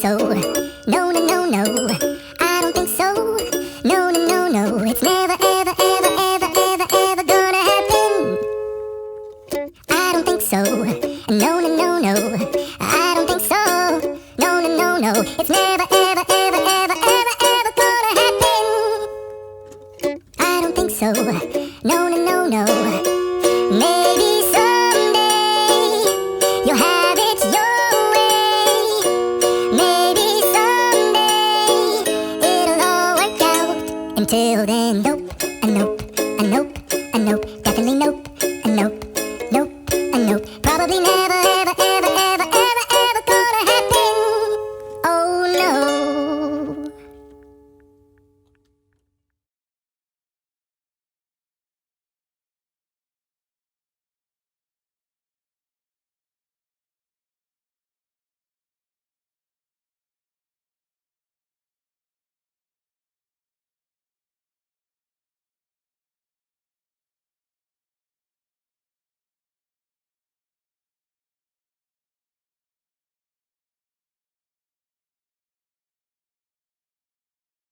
so. No, no, no, no. I don't think so. No, no, no, no. It's never, ever, ever, ever, ever, ever gonna happen. I don't think so. No, no, no, no. I don't think so. No, no, no, no. It's never, ever, ever, ever, ever, ever gonna happen. I don't think so. No, no, no, no. Maybe someday you'll have it your way. Maybe someday it'll all work out. Until then.